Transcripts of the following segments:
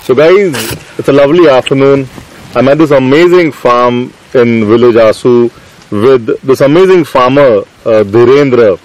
So guys, it's a lovely afternoon. I'm at this amazing farm in village Asu with this amazing farmer, Dhirendra.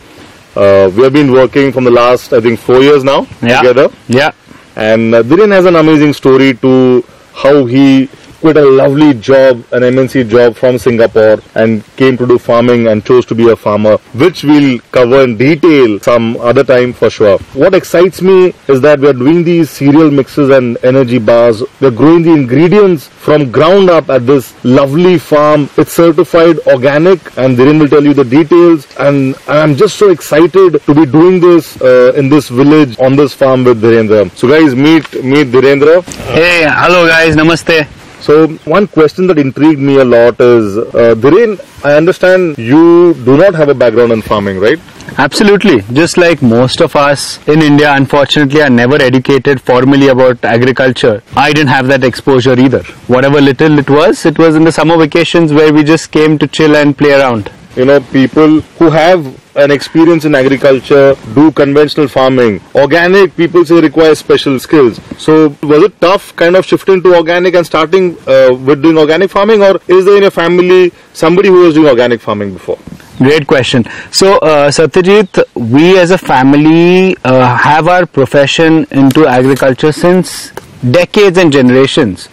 We have been working from the last, I think, 4 years now together. Yeah. And Dhirendra has an amazing story to how he quit a lovely job, an MNC job from Singapore, and came to do farming and chose to be a farmer, which we'll cover in detail some other time for sure. What excites me is that we are doing these cereal mixes and energy bars. We're growing the ingredients from ground up at this lovely farm. It's certified organic, and Dhirendra will tell you the details. And I'm just so excited to be doing this in this village on this farm with Dhirendra. So guys, meet Dhirendra. Hey, hello guys, namaste. So one question that intrigued me a lot is, Dhirendra, I understand you do not have a background in farming, right? Absolutely. Just like most of us in India, unfortunately, are never educated formally about agriculture. I didn't have that exposure either. Whatever little it was in the summer vacations where we just came to chill and play around. You know, people who have an experience in agriculture do conventional farming. Organic, people say, require special skills. So was it tough kind of shifting to organic and starting with doing organic farming, or is there in your family somebody who was doing organic farming before? Great question. So, Satyajit, we as a family have our profession into agriculture since decades and generations.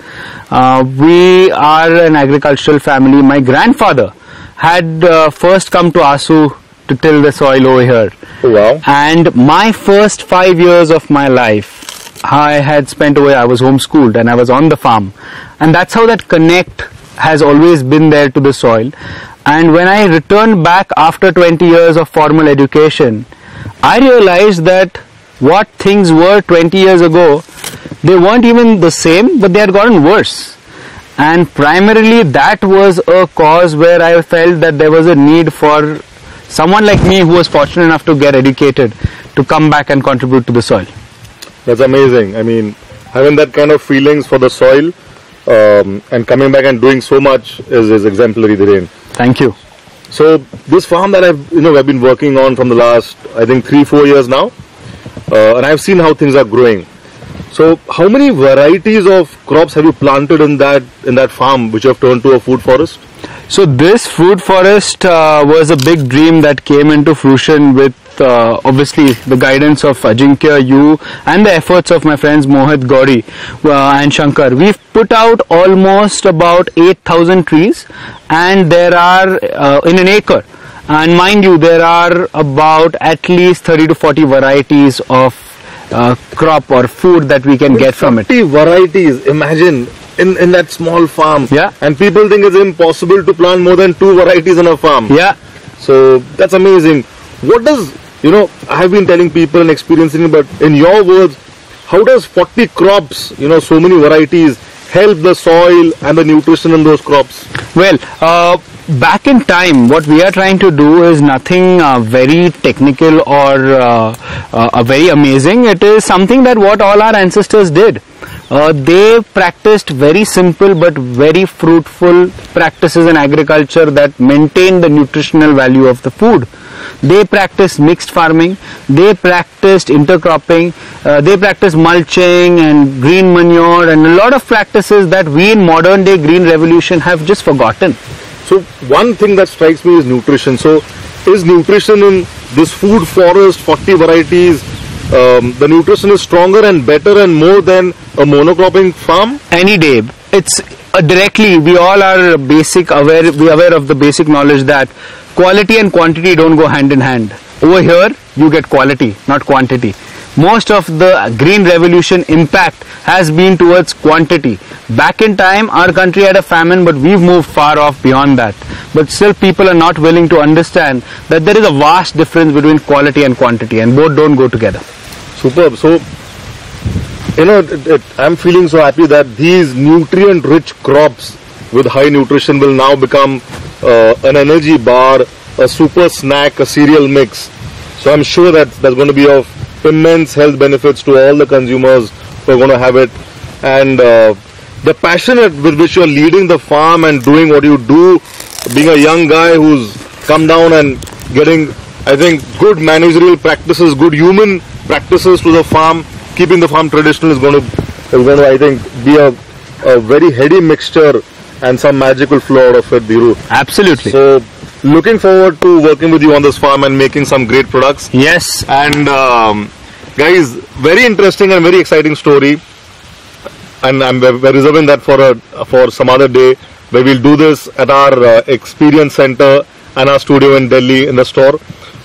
We are an agricultural family. My grandfather had first come to Asu to till the soil over here. Oh, wow. And my first 5 years of my life, I had spent away, I was homeschooled and I was on the farm. And that's how that connect has always been there to the soil. And when I returned back after 20 years of formal education, I realized that what things were 20 years ago, they weren't even the same, but they had gotten worse. And primarily that was a cause where I felt that there was a need for someone like me who was fortunate enough to get educated to come back and contribute to the soil. That's amazing. I mean, having that kind of feelings for the soil and coming back and doing so much is exemplary, Dhirendra. Thank you. So this farm that I've been working on from the last, I think, 3-4 years now, and I've seen how things are growing. So how many varieties of crops have you planted in that farm which you have turned to a food forest? So this food forest was a big dream that came into fruition with obviously the guidance of Ajinkya, you, and the efforts of my friends Mohit, Gauri and Shankar. We've put out almost about 8,000 trees, and there are in an acre. And mind you, there are about at least 30 to 40 varieties of crop or food that we can get from it. 40 varieties, imagine, in that small farm. Yeah. And people think it's impossible to plant more than 2 varieties on a farm. Yeah. So that's amazing. What does, I have been telling people and experiencing it, but in your words, how does 40 crops, so many varieties, help the soil and the nutrition in those crops? Well, back in time, what we are trying to do is nothing very technical or very amazing. It is something that what all our ancestors did. They practiced very simple but very fruitful practices in agriculture that maintained the nutritional value of the food. They practiced mixed farming, they practiced intercropping, they practiced mulching and green manure, and a lot of practices that we in modern day green revolution have just forgotten. So one thing that strikes me is nutrition. So is nutrition in this food forest, 40 varieties, the nutrition is stronger and better and more than a monocropping farm? Any day. It's directly, we all are aware of the basic knowledge that quality and quantity don't go hand in hand. Over here, you get quality, not quantity. Most of the green revolution impact has been towards quantity. Back in time, our country had a famine, but we've moved far off beyond that. But still people are not willing to understand that there is a vast difference between quality and quantity, and both don't go together. Superb. So, I'm feeling so happy that these nutrient-rich crops with high nutrition will now become an energy bar, a super snack, a cereal mix. So I'm sure that that's going to be of immense health benefits to all the consumers who are going to have it. And the passion with which you're leading the farm and doing what you do, being a young guy who's come down and getting, I think, good managerial practices, good human practices to the farm, keeping the farm traditional is going to is going to, I think, be a very heady mixture and some magical flow out of it, Dhiru. Absolutely. So, looking forward to working with you on this farm and making some great products. Yes. And guys, very interesting and very exciting story. And we're reserving that for some other day, where we'll do this at our experience center and our studio in Delhi in the store.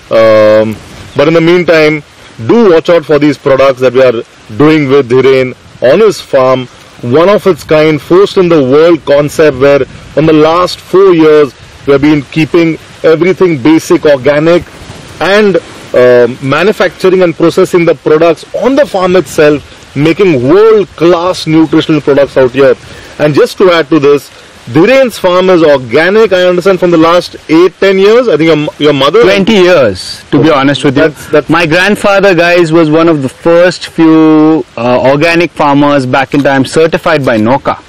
But in the meantime, do watch out for these products that we are doing with Dhirendra on his farm. One of its kind, first in the world concept, where in the last 4 years we have been keeping everything basic, organic, and manufacturing and processing the products on the farm itself, making world-class nutritional products out here. And just to add to this, Dhirendra's farm is organic, I understand, from the last 8-10 years. I think your mother... 20 years, to be honest with you. My grandfather, guys, was one of the first few organic farmers back in time, certified by NOCA.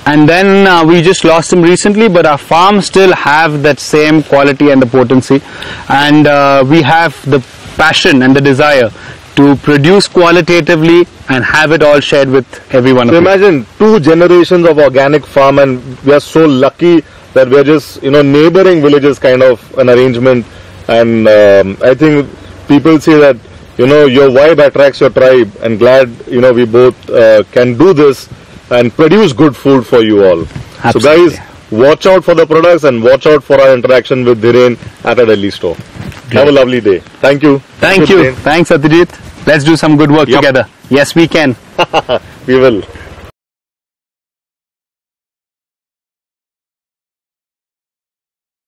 And then we just lost him recently, but our farms still have that same quality and the potency. And we have the passion and the desire to produce qualitatively and have it all shared with everyone. So imagine 2 generations of organic farm, and we are so lucky that we are just, neighboring villages kind of an arrangement. And I think people say that, your vibe attracts your tribe, and glad, we both can do this and produce good food for you all. Absolutely. So guys, watch out for the products and watch out for our interaction with Dhirendra at a Delhi store. Great. Have a lovely day. Thank you. Thank you. Thanks, Satyajit. Let's do some good work together. Yes, we can. We will.